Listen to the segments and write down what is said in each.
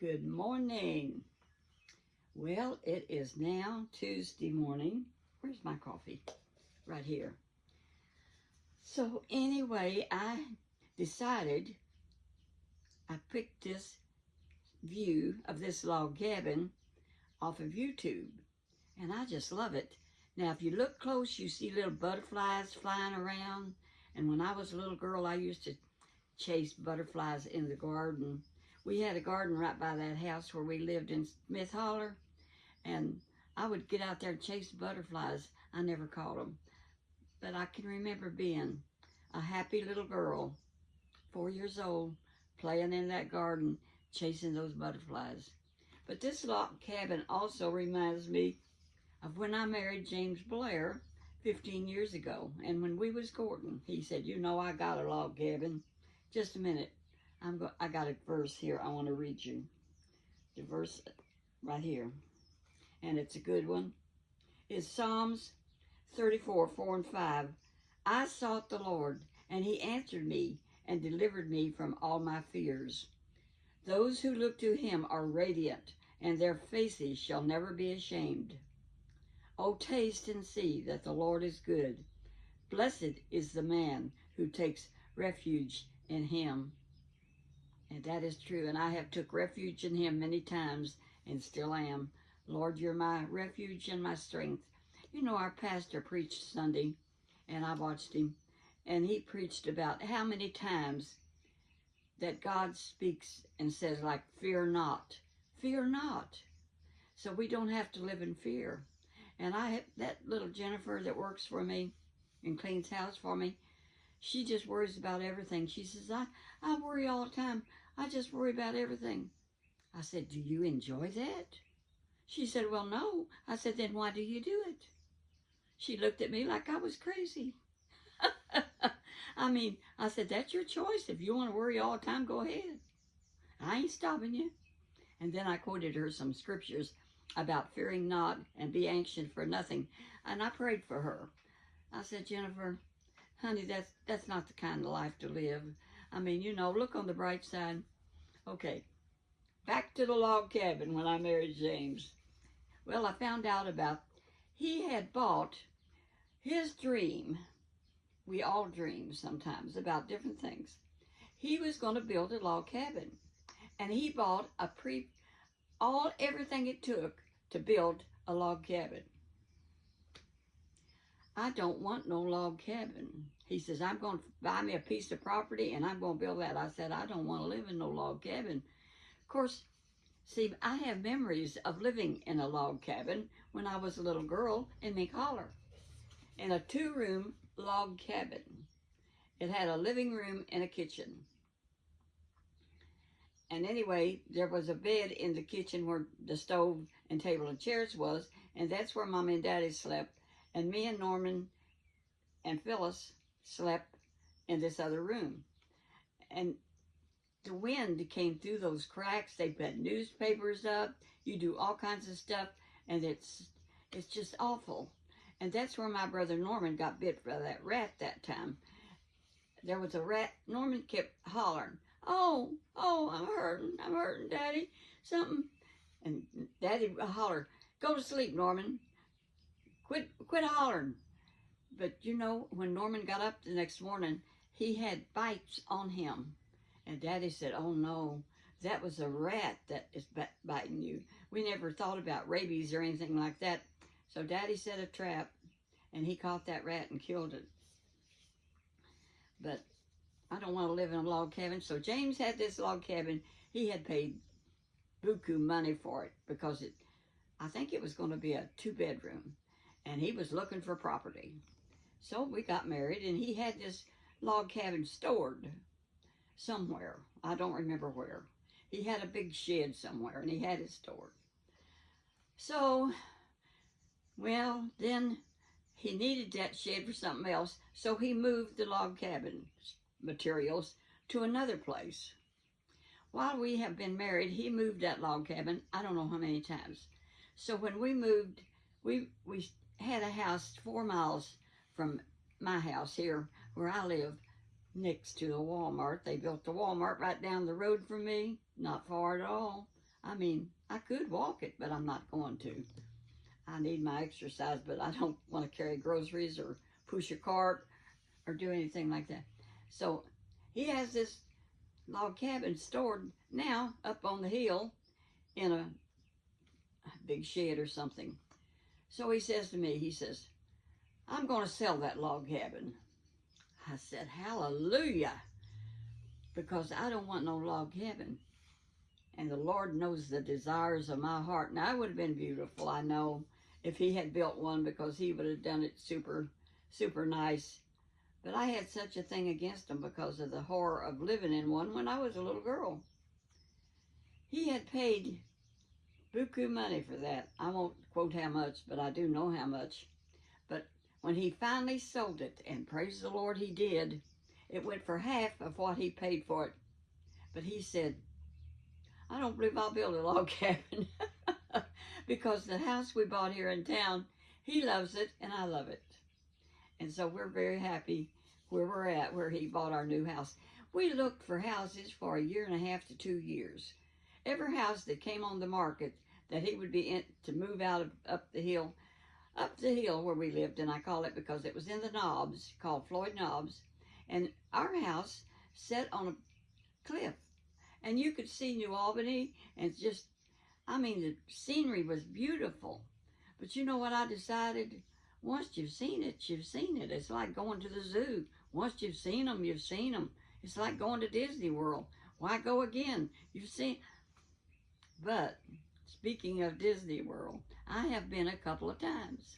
Good morning. Well, it is now Tuesday morning. Where's my coffee? Right here. So anyway, I decided I picked this view of this log cabin off of YouTube, and I just love it. Now, if you look close, you see little butterflies flying around, and when I was a little girl, I used to chase butterflies in the garden. We had a garden right by that house where we lived in Smith Holler, and I would get out there and chase butterflies. I never caught them, but I can remember being a happy little girl, 4 years old, playing in that garden, chasing those butterflies. But this log cabin also reminds me of when I married James Blair 15 years ago. And when we was courting, he said, you know, I got a log cabin. Just a minute. I got a verse here I want to read you. The verse right here. And it's a good one. It's Psalms 34, 4 and 5. I sought the Lord, and he answered me and delivered me from all my fears. Those who look to him are radiant, and their faces shall never be ashamed. O taste and see that the Lord is good. Blessed is the man who takes refuge in him. And that is true, and I have took refuge in him many times and still am. Lord, you're my refuge and my strength. You know, our pastor preached Sunday, and I watched him, and he preached about how many times that God speaks and says, like, fear not, fear not. So we don't have to live in fear. And I have that little Jennifer that works for me and cleans house for me, she just worries about everything. She says, I worry all the time. I just worry about everything. I said, do you enjoy that? She said, well, no. I said, then why do you do it? She looked at me like I was crazy. I mean, I said, that's your choice. If you want to worry all the time, go ahead. I ain't stopping you. And then I quoted her some scriptures about fearing not and be anxious for nothing. And I prayed for her. I said, Jennifer, honey, that's not the kind of life to live. I mean, you know, look on the bright side. Okay, back to the log cabin when I married James. Well, I found out about, he had bought his dream. We all dream sometimes about different things. He was going to build a log cabin, and he bought everything it took to build a log cabin. I don't want no log cabin. He says, I'm going to buy me a piece of property and I'm going to build that. I said, I don't want to live in no log cabin. Of course, see, I have memories of living in a log cabin when I was a little girl in McHoller, in a 2-room log cabin. It had a living room and a kitchen. And anyway, there was a bed in the kitchen where the stove and table and chairs was, and that's where Mommy and Daddy slept. And me and Norman and Phyllis slept in this other room. And the wind came through those cracks. They put newspapers up. You do all kinds of stuff, and it's just awful. And that's where my brother Norman got bit by that rat that time. There was a rat. Norman kept hollering, oh, I'm hurting, Daddy, something. And Daddy hollered, go to sleep, Norman. Quit hollering. But you know, when Norman got up the next morning, he had bites on him. And Daddy said, oh no, that was a rat that is biting you. We never thought about rabies or anything like that. So Daddy set a trap, and he caught that rat and killed it. But I don't want to live in a log cabin. So James had this log cabin. He had paid buku money for it because I think it was going to be a 2-bedroom. And he was looking for property. So we got married, and he had this log cabin stored somewhere. I don't remember where. He had a big shed somewhere, and he had it stored. So, well, then he needed that shed for something else, so he moved the log cabin materials to another place. While we have been married, he moved that log cabin, I don't know how many times. So when we moved, we had a house 4 miles from my house here where I live, next to the Walmart. They built the Walmart right down the road from me, not far at all. I mean, I could walk it, but I'm not going to. I need my exercise, but I don't want to carry groceries or push a cart or do anything like that. So he has this log cabin stored now up on the hill in a big shed or something. So he says to me, he says, I'm going to sell that log cabin. I said, hallelujah, because I don't want no log cabin. And the Lord knows the desires of my heart. Now, it would have been beautiful, I know, if he had built one, because he would have done it super, super nice. But I had such a thing against him because of the horror of living in one when I was a little girl. He had paid buku money for that. I won't quote how much, but I do know how much. But when he finally sold it, and praise the Lord he did, it went for half of what he paid for it. But he said, I don't believe I'll build a log cabin because the house we bought here in town, he loves it and I love it. And so we're very happy where we're at, where he bought our new house. We looked for houses for 1.5 to 2 years. Every house that came on the market that he would be in to move out of up the hill where we lived, and I call it because it was in the Knobs, called Floyd Knobs, and our house sat on a cliff, and you could see New Albany, and just, I mean, the scenery was beautiful. But you know what I decided? Once you've seen it, you've seen it. It's like going to the zoo. Once you've seen them, you've seen them. It's like going to Disney World. Why go again? You've seen. But speaking of Disney World, I have been a couple of times.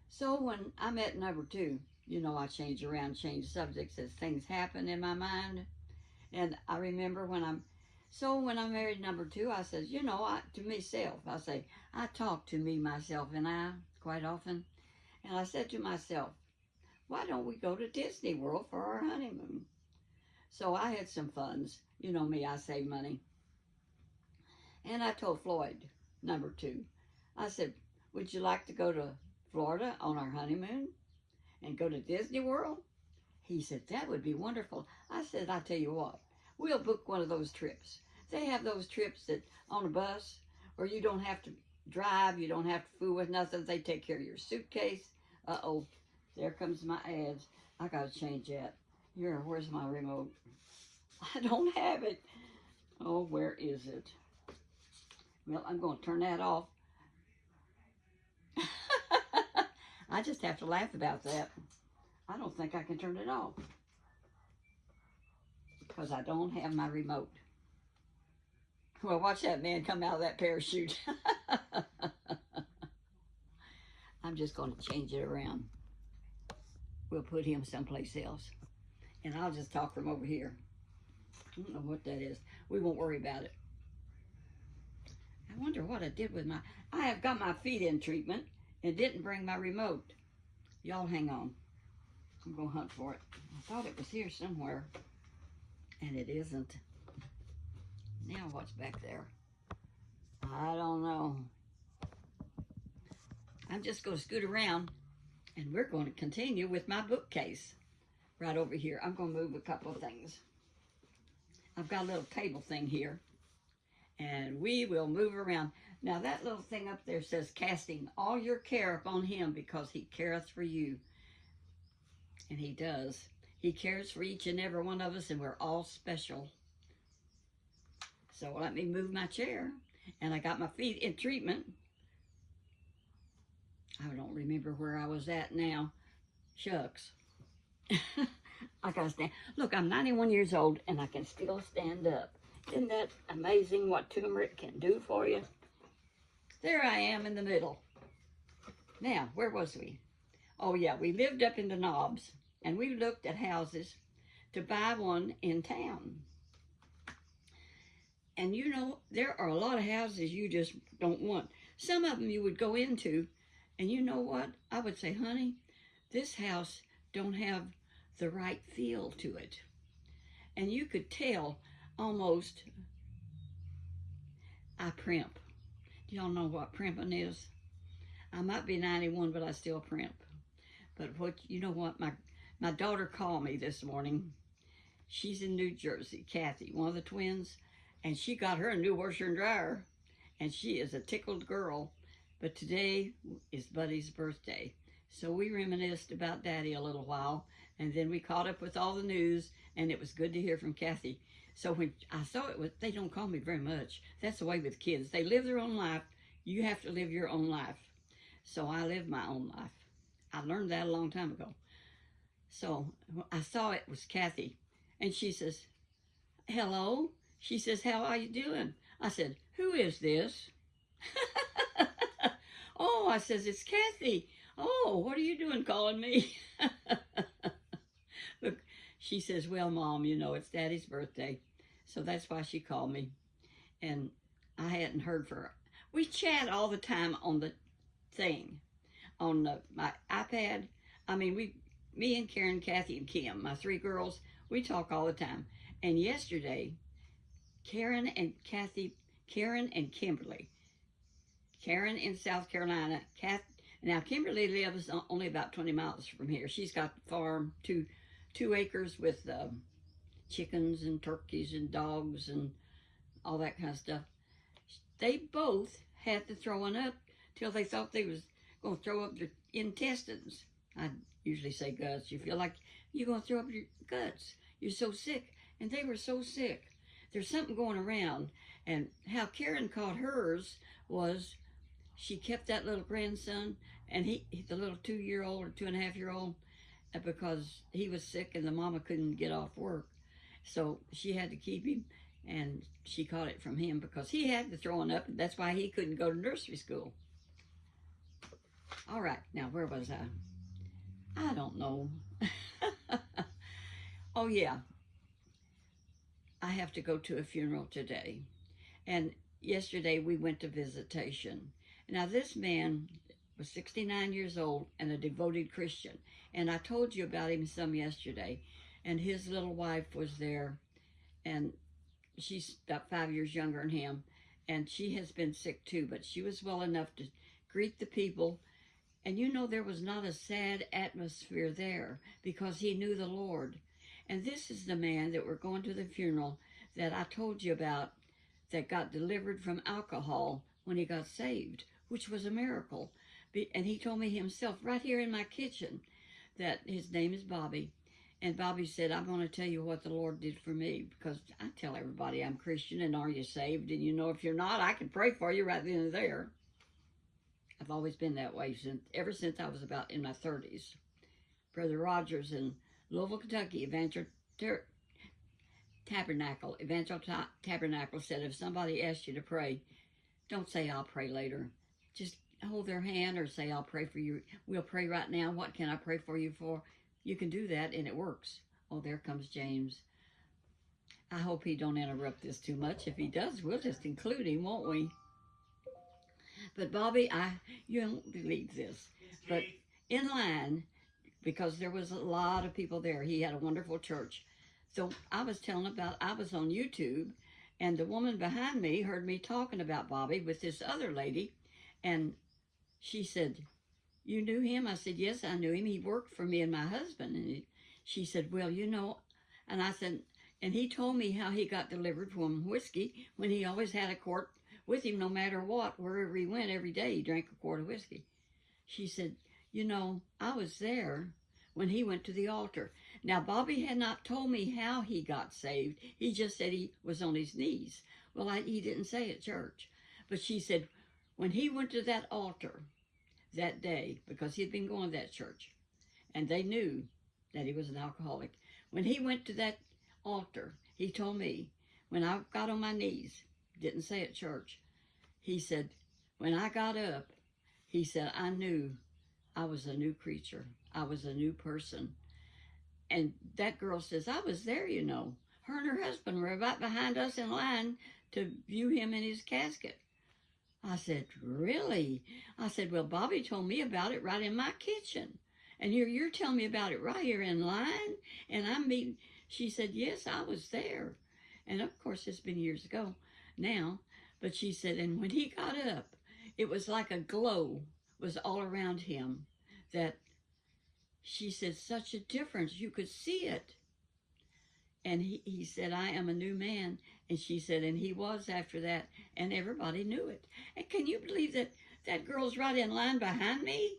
So when I'm at number 2, you know, I change around, change subjects as things happen in my mind. And I remember when I married number 2, I said, you know, to myself, I say, I talk to me, myself, and I quite often. And I said to myself, why don't we go to Disney World for our honeymoon? So I had some funds. You know me, I save money. And I told Floyd, number 2, I said, would you like to go to Florida on our honeymoon and go to Disney World? He said, that would be wonderful. I said, I'll tell you what, we'll book one of those trips. They have those trips that on a bus where you don't have to drive, you don't have to fool with nothing. They take care of your suitcase. Uh-oh, there comes my ads. I got to change that. Here, where's my remote? I don't have it. Oh, where is it? Well, I'm going to turn that off. I just have to laugh about that. I don't think I can turn it off because I don't have my remote. Well, watch that man come out of that parachute. I'm just going to change it around. We'll put him someplace else. And I'll just talk from over here. I don't know what that is. We won't worry about it. I wonder what I did with I have got my feet in treatment and didn't bring my remote. Y'all hang on. I'm going to hunt for it. I thought it was here somewhere, and it isn't. Now what's back there? I don't know. I'm just going to scoot around, and we're going to continue with my bookcase right over here. I'm going to move a couple of things. I've got a little table thing here, and we will move around. Now, that little thing up there says, casting all your care upon him because he careth for you. And he does. He cares for each and every one of us, and we're all special. So let me move my chair. And I got my feet in treatment. I don't remember where I was at now. Shucks. I gotta stand. Look, I'm 91 years old, and I can still stand up. Isn't that amazing what turmeric can do for you? There I am in the middle. Now, where was we? Oh, yeah, we lived up in the Knobs, and we looked at houses to buy one in town. And you know, there are a lot of houses you just don't want. Some of them you would go into, and you know what? I would say, honey, this house don't have the right feel to it. And you could tell almost, I primp. Do y'all know what primping is? I might be 91, but I still primp. But you know what? My daughter called me this morning. She's in New Jersey, Kathy, one of the twins. And she got her a new washer and dryer, and she is a tickled girl. But today is Buddy's birthday. So we reminisced about Daddy a little while, and then we caught up with all the news, and it was good to hear from Kathy. So when I saw it, they don't call me very much. That's the way with kids. They live their own life. You have to live your own life. So I live my own life. I learned that a long time ago. So I saw it was Kathy, and she says, hello. She says, how are you doing? I said, who is this? Oh, I says, it's Kathy. Oh, what are you doing calling me? Look, she says, well, Mom, you know, it's Daddy's birthday. So that's why she called me. And I hadn't heard from her. We chat all the time on the thing, on my iPad. I mean, me and Karen, Kathy, and Kim, my three girls, we talk all the time. And yesterday, Karen and Kimberly. Karen in South Carolina. Now, Kimberly lives only about 20 miles from here. She's got the farm, two acres with chickens and turkeys and dogs and all that kind of stuff. They both had to throwing up till they thought they was going to throw up their intestines. I usually say guts. You feel like you're going to throw up your guts. You're so sick. And they were so sick. There's something going around. And how Karen caught hers was she kept that little grandson, and the little 2-year-old or 2.5-year-old, because he was sick and the mama couldn't get off work. So she had to keep him, and she caught it from him because he had the throwing up. And that's why he couldn't go to nursery school. All right, now where was I don't know. Oh, yeah. I have to go to a funeral today. And yesterday we went to visitation. Now this man was 69 years old and a devoted Christian. And I told you about him some yesterday. And his little wife was there. And she's about 5 years younger than him. And she has been sick too. But she was well enough to greet the people. And you know, there was not a sad atmosphere there because he knew the Lord. And this is the man that we're going to the funeral that I told you about, that got delivered from alcohol when he got saved, which was a miracle. And he told me himself right here in my kitchen that his name is Bobby. And Bobby said, I'm going to tell you what the Lord did for me, because I tell everybody I'm Christian and are you saved? And you know, if you're not, I can pray for you right then and there. I've always been that way ever since I was about in my 30s. Brother Rogers in Louisville, Kentucky, Evangel Tabernacle said, if somebody asks you to pray, don't say I'll pray later. Just hold their hand or say I'll pray for you. We'll pray right now. What can I pray for you for? You can do that and it works. Oh, there comes James. I hope he don't interrupt this too much. If he does, we'll just include him, won't we? But Bobby, you don't believe this, but in line, because there was a lot of people there. He had a wonderful church. So I was I was on YouTube, and the woman behind me heard me talking about Bobby with this other lady, and she said, you knew him? I said, yes, I knew him. He worked for me and my husband. And she said, well, you know, and I said, and he told me how he got delivered from whiskey when he always had a quart with him no matter what, wherever he went every day, he drank a quart of whiskey. She said, you know, I was there when he went to the altar. Now, Bobby had not told me how he got saved. He just said he was on his knees. Well, he didn't say at church. But she said, when he went to that altar that day, because he had been going to that church, and they knew that he was an alcoholic. When he went to that altar, he told me, when I got on my knees, didn't say at church, he said, when I got up, he said, I knew I was a new creature. I was a new person. And that girl says, I was there, you know. Her and her husband were right behind us in line to view him in his casket. I said, really? I said, well, Bobby told me about it right in my kitchen. And you're telling me about it right here in line? And she said, yes, I was there. And of course, it's been years ago now. But she said, and when he got up, it was like a glow was all around him, that she said, such a difference. You could see it. And he said, I am a new man. And she said, and he was after that, and everybody knew it. And can you believe that that girl's right in line behind me?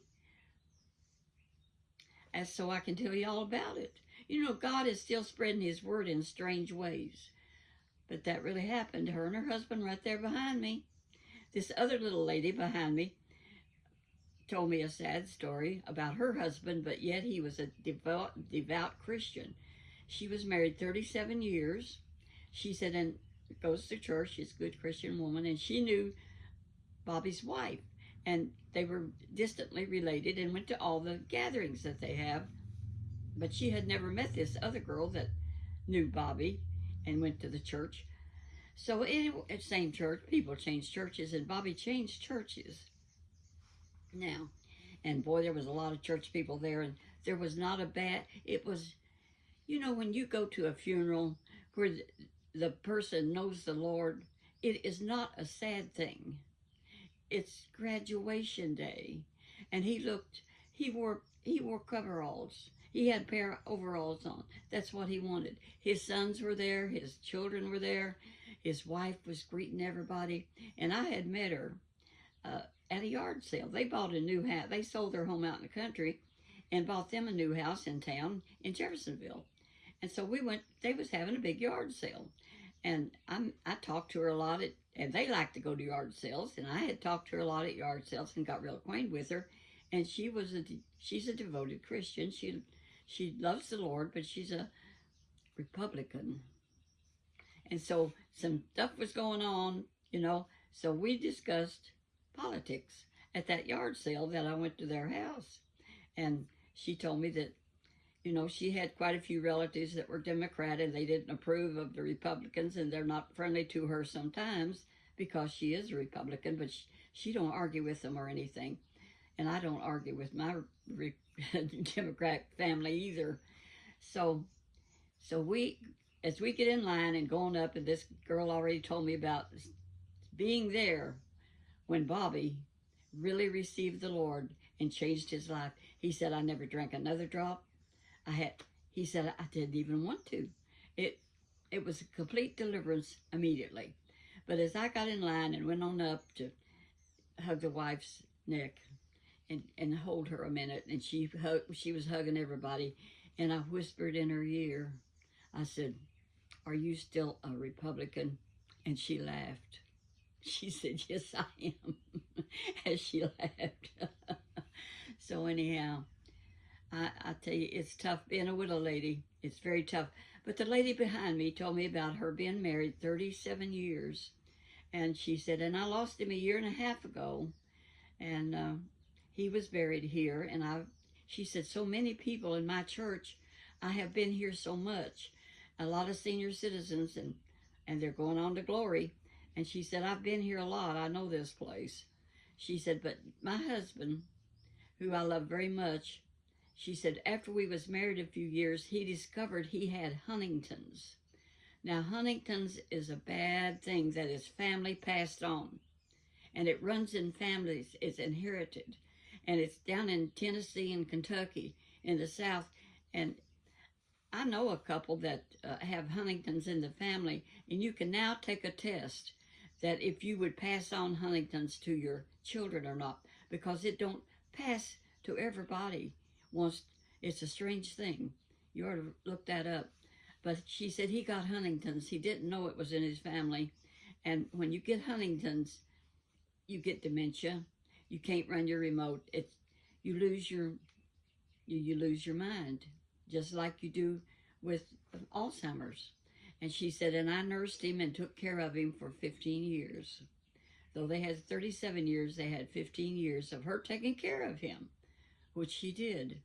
And so I can tell you all about it. You know, God is still spreading his word in strange ways. But that really happened. Her and her husband right there behind me. This other little lady behind me told me a sad story about her husband, but yet he was a devout Christian. She was married 37 years. She said, and goes to church. She's a good Christian woman, and she knew Bobby's wife, and they were distantly related and went to all the gatherings that they have. But she had never met this other girl that knew Bobby and went to the church. So anyway, same church, people change churches, and Bobby changed churches now. And boy, there was a lot of church people there, and there was not a bad, it was, you know, when you go to a funeral where the person knows the Lord, it is not a sad thing. It's graduation day, and he wore coveralls. He had a pair of overalls on. That's what he wanted. His sons were there, his children were there, his wife was greeting everybody, and I had met her at a yard sale. They bought a new house. They sold their home out in the country and bought them a new house in town in Jeffersonville. And so we went, they was having a big yard sale. And I talked to her a lot, and they like to go to yard sales. And I had talked to her a lot at yard sales and got real acquainted with her. And she's a devoted Christian. She loves the Lord, but she's a Republican. And so some stuff was going on, you know. So we discussed politics at that yard sale that I went to their house. And she told me that, you know, she had quite a few relatives that were Democrat, and they didn't approve of the Republicans, and they're not friendly to her sometimes because she is a Republican, but she don't argue with them or anything. And I don't argue with my Democrat family either. So as we get in line and going up, and this girl already told me about being there when Bobby really received the Lord and changed his life. He said, I never drank another drop. He said, I didn't even want to. It was a complete deliverance immediately. But as I got in line and went on up to hug the wife's neck and hold her a minute, and she was hugging everybody, and I whispered in her ear, I said, are you still a Republican? And she laughed. She said, yes, I am, as she laughed. So anyhow, I tell you, it's tough being a widow lady. It's very tough. But the lady behind me told me about her being married 37 years. And she said, and I lost him a year and a half ago. And he was buried here. And she said, so many people in my church, I have been here so much. A lot of senior citizens, and they're going on to glory. And she said, I've been here a lot. I know this place. She said, but my husband, who I love very much, she said, after we was married a few years, he discovered he had Huntington's. Now, Huntington's is a bad thing that is family passed on. And it runs in families. It's inherited. And it's down in Tennessee and Kentucky in the South. And I know a couple that have Huntington's in the family. And you can now take a test that if you would pass on Huntington's to your children or not. Because it don't pass to everybody. It's a strange thing. You ought to look that up. But she said he got Huntington's. He didn't know it was in his family. And when you get Huntington's, you get dementia. You can't run your remote. You lose your mind, just like you do with Alzheimer's. And she said, and I nursed him and took care of him for 15 years. Though they had 37 years, they had 15 years of her taking care of him, which she did.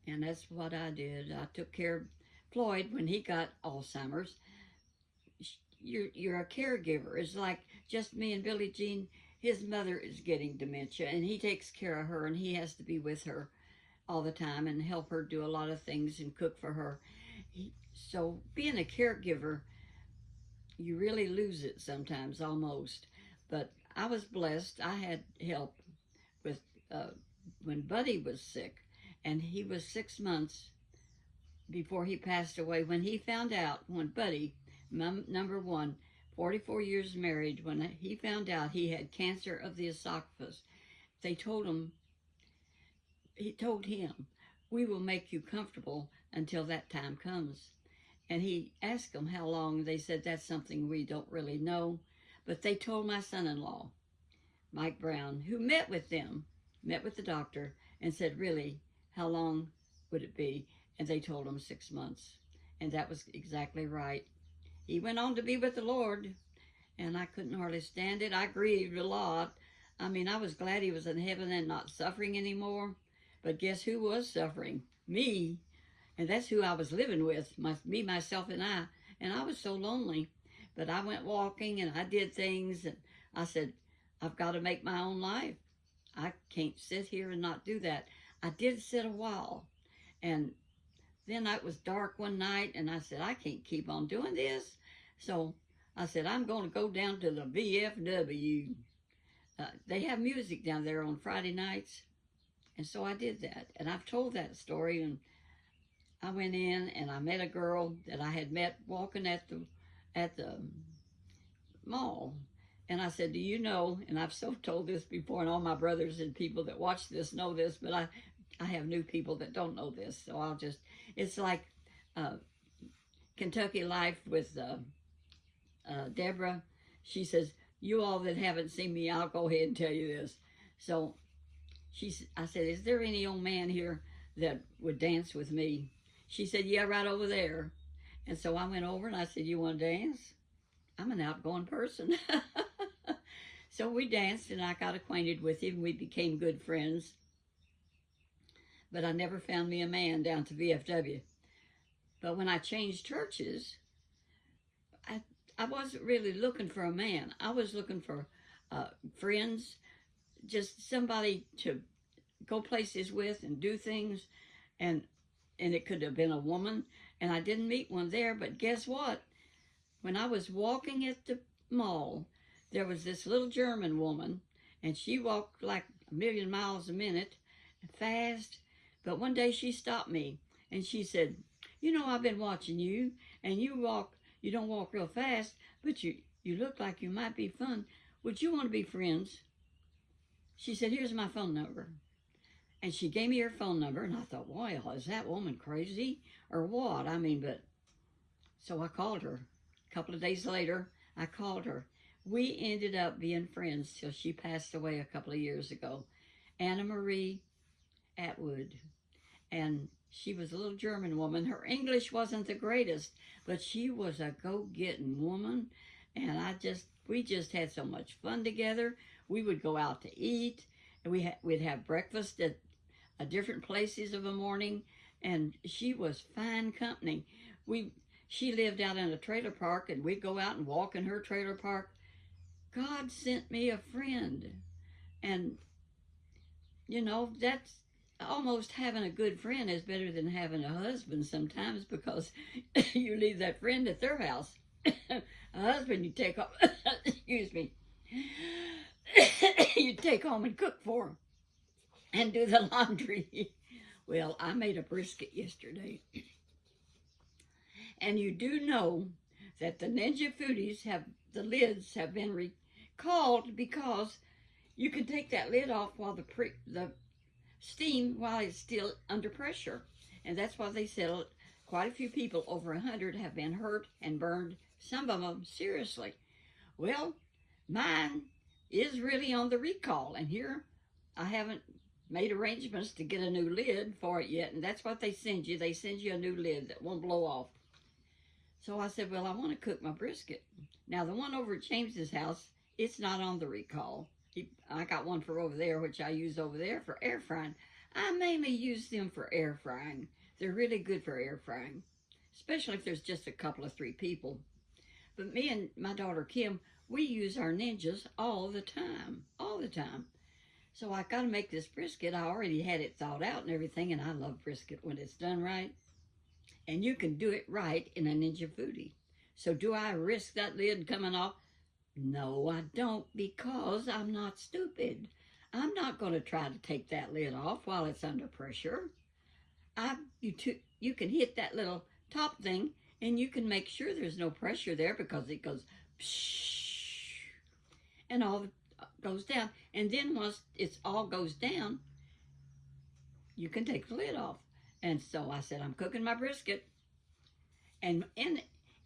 And that's what I did. I took care of Floyd when he got Alzheimer's. You're a caregiver. It's like just me and Billie Jean. His mother is getting dementia, and he takes care of her, and he has to be with her all the time and help her do a lot of things and cook for her. So being a caregiver, you really lose it sometimes, almost. But I was blessed. I had help with when Buddy was sick, and he was 6 months before he passed away. When he found out, when Buddy Number one, 44 years married. When he found out he had cancer of the esophagus, they told him, he told him, we will make you comfortable until that time comes. And he asked them how long. They said, that's something we don't really know. But they told my son-in-law, Mike Brown, who met with them, met with the doctor, and said, really, how long would it be? And they told him 6 months. And that was exactly right. He went on to be with the Lord, and I couldn't hardly stand it. I grieved a lot. I mean, I was glad he was in heaven and not suffering anymore. But guess who was suffering? Me. And that's who I was living with, me, myself, and I. And I was so lonely. But I went walking, and I did things, and I said, I've got to make my own life. I can't sit here and not do that. I did sit a while, and then it was dark one night, and I said, I can't keep on doing this. So I said, I'm going to go down to the VFW. They have music down there on Friday nights. And so I did that. And I've told that story. And I went in and I met a girl that I had met walking at the mall. And I said, do you know, and I've so told this before, and all my brothers and people that watch this know this, but I have new people that don't know this. So I'll just, it's like Kentucky Life with Deborah. She says, you all that haven't seen me, I'll go ahead and tell you this. So I said, is there any old man here that would dance with me? She said, yeah, right over there. And so I went over and I said, you want to dance? I'm an outgoing person. So we danced and I got acquainted with him. We became good friends. But I never found me a man down to VFW. But when I changed churches, I wasn't really looking for a man. I was looking for friends, just somebody to go places with and do things. And it could have been a woman. And I didn't meet one there. But guess what? When I was walking at the mall, there was this little German woman. And she walked like 1,000,000 miles a minute, fast. But one day she stopped me. And she said, you know, I've been watching you. And you don't walk real fast, but you look like you might be fun. Would you want to be friends? She said, here's my phone number. And she gave me her phone number, and I thought, well, is that woman crazy or what? I mean, but, so I called her. A couple of days later, I called her. We ended up being friends till she passed away a couple of years ago. Anna Marie Atwood. And she was a little German woman. Her English wasn't the greatest, but she was a go-getting woman. And we just had so much fun together. We would go out to eat, and we'd have breakfast at different places of a morning. And she was fine company. She lived out in a trailer park, and we'd go out and walk in her trailer park. God sent me a friend. And, you know, that's almost having a good friend is better than having a husband sometimes, because you leave that friend at their house. A husband you take home, excuse me, you take home and cook for him and do the laundry. Well, I made a brisket yesterday. And you do know that the Ninja Foodies the lids have been recalled because you can take that lid off while the steam while it's still under pressure. And that's why they said quite a few people, over 100, have been hurt and burned, some of them seriously. Well, mine is really on the recall, and here I haven't made arrangements to get a new lid for it yet, and that's what they send you. They send you a new lid that won't blow off. So I said, well, I want to cook my brisket. Now, the one over at James's house, it's not on the recall. I got one for over there, which I use over there for air frying. I mainly use them for air frying. They're really good for air frying, especially if there's just a couple of 3 people. But me and my daughter Kim, we use our Ninjas all the time, So I got to make this brisket. I already had it thawed out and everything, and I love brisket when it's done right. And you can do it right in a Ninja Foodie. So do I risk that lid coming off? No, I don't, because I'm not stupid. I'm not going to try to take that lid off while it's under pressure. You can hit that little top thing, And you can make sure there's no pressure there because it goes psh, and all goes down. And then once it's all goes down, you can take the lid off. And so I said, I'm cooking my brisket. And in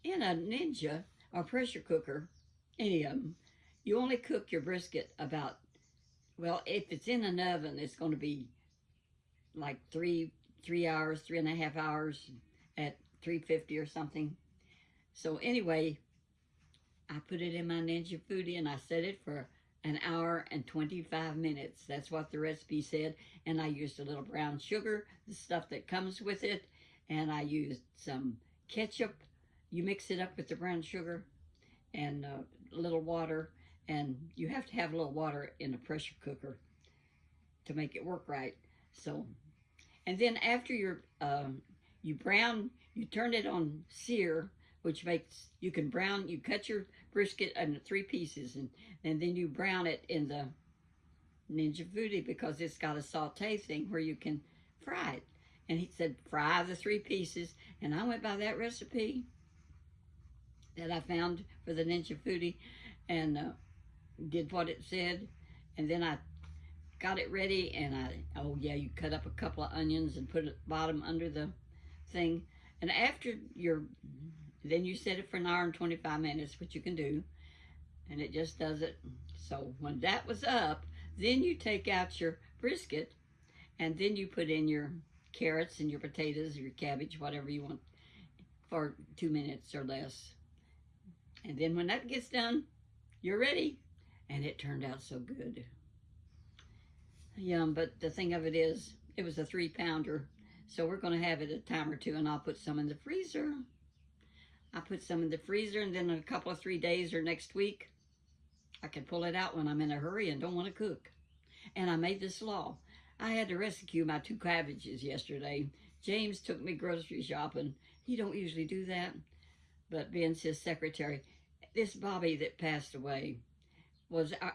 a Ninja or pressure cooker, any of them, you only cook your brisket about, well, if it's in an oven, it's going to be like 3 hours, 3.5 hours at 350 or something. So anyway, I put it in my Ninja Foodie and I set it for an hour and 25 minutes. That's what the recipe said. And I used a little brown sugar, the stuff that comes with it. And I used some ketchup. You mix it up with the brown sugar and a little water. And you have to have a little water in a pressure cooker to make it work right. So, and then after you turn it on sear, which makes, you can brown, you cut your brisket into 3 pieces and then you brown it in the Ninja Foodie because it's got a saute thing where you can fry it. And he said, fry the 3 pieces. And I went by that recipe that I found for the Ninja Foodie and did what it said. And then I got it ready and oh yeah, you cut up a couple of onions and put it bottom under the thing. And after then you set it for an hour and 25 minutes, which you can do. And it just does it. So when that was up, then you take out your brisket and then you put in your carrots and your potatoes, your cabbage, whatever you want, for 2 minutes or less. And then when that gets done, you're ready. And it turned out so good. Yum, but the thing of it is, it was a 3-pounder. So we're going to have it a time or two, and I'll put some in the freezer. I put some in the freezer, and then in a couple of 3 days or next week, I can pull it out when I'm in a hurry and don't want to cook. And I made this law. I had to rescue my 2 cabbages yesterday. James took me grocery shopping. He don't usually do that, but Ben's his secretary. This Bobby that passed away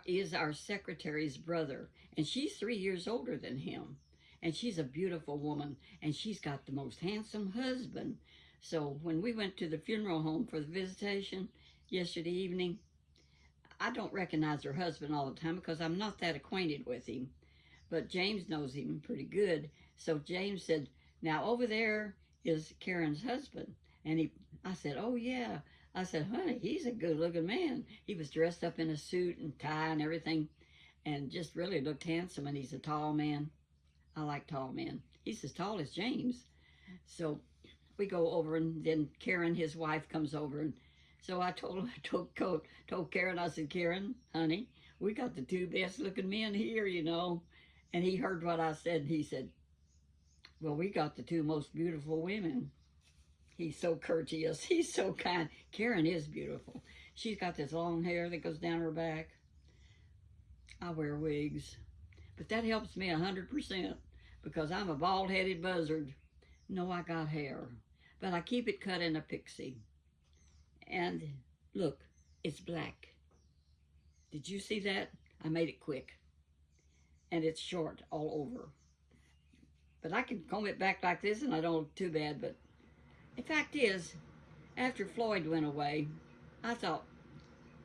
is our secretary's brother, and she's 3 years older than him. And she's a beautiful woman, and she's got the most handsome husband. So when we went to the funeral home for the visitation yesterday evening, I don't recognize her husband all the time because I'm not that acquainted with him. But James knows him pretty good. So James said, now over there is Karen's husband. And I said, oh yeah. I said, honey, he's a good looking man. He was dressed up in a suit and tie and everything and just really looked handsome. And he's a tall man. I like tall men. He's as tall as James. So we go over, and then Karen, his wife, comes over. And so I told Karen, I said, Karen, honey, we got the 2 best looking men here, you know. And he heard what I said. He said, well, we got the 2 most beautiful women. He's so courteous. He's so kind. Karen is beautiful. She's got this long hair that goes down her back. I wear wigs. But that helps me 100% because I'm a bald-headed buzzard. No, I got hair. But I keep it cut in a pixie. And look, it's black. Did you see that? I made it quick. And it's short all over. But I can comb it back like this and I don't look too bad. But the fact is, after Floyd went away, I thought,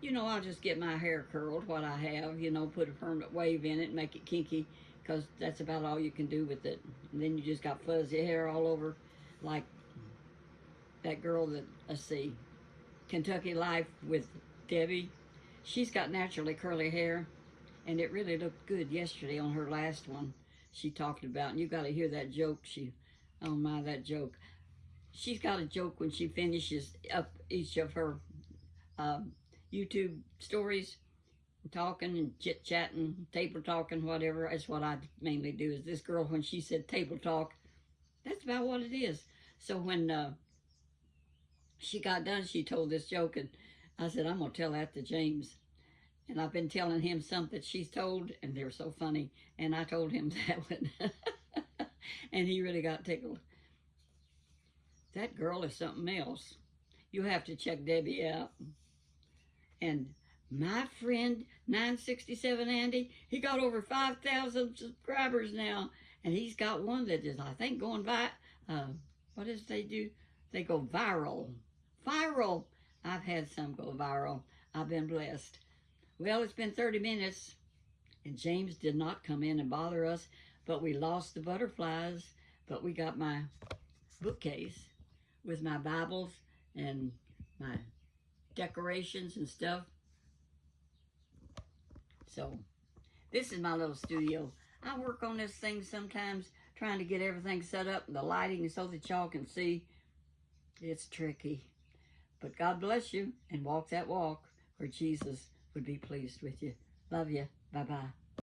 you know, I'll just get my hair curled, what I have, you know, put a permanent wave in it and make it kinky, because that's about all you can do with it. And then you just got fuzzy hair all over, like that girl that, let's see, Kentucky Life with Debbie. She's got naturally curly hair, and it really looked good yesterday on her last one she talked about. And you got to hear that joke. Oh my, that joke. She's got a joke when she finishes up each of her YouTube stories, talking and chit-chatting, table talking, whatever. That's what I mainly do. Is this girl, when she said table talk, that's about what it is. So when she got done, she told this joke, and I said, I'm going to tell that to James. And I've been telling him some that she's told, and they're so funny. And I told him that one. And he really got tickled. That girl is something else. You have to check Debbie out. And my friend, 967 Andy, he got over 5,000 subscribers now. And he's got one that is, I think, going by, what is they do? They go viral. viral. I've had some go viral. I've been blessed. Well, it's been 30 minutes, and James did not come in and bother us, but we lost the butterflies, but we got my bookcase with my Bibles and my decorations and stuff. So this is my little studio. I work on this thing sometimes, trying to get everything set up and the lighting so that y'all can see. It's tricky. But God bless you, and walk that walk where Jesus would be pleased with you. Love you. Bye-bye.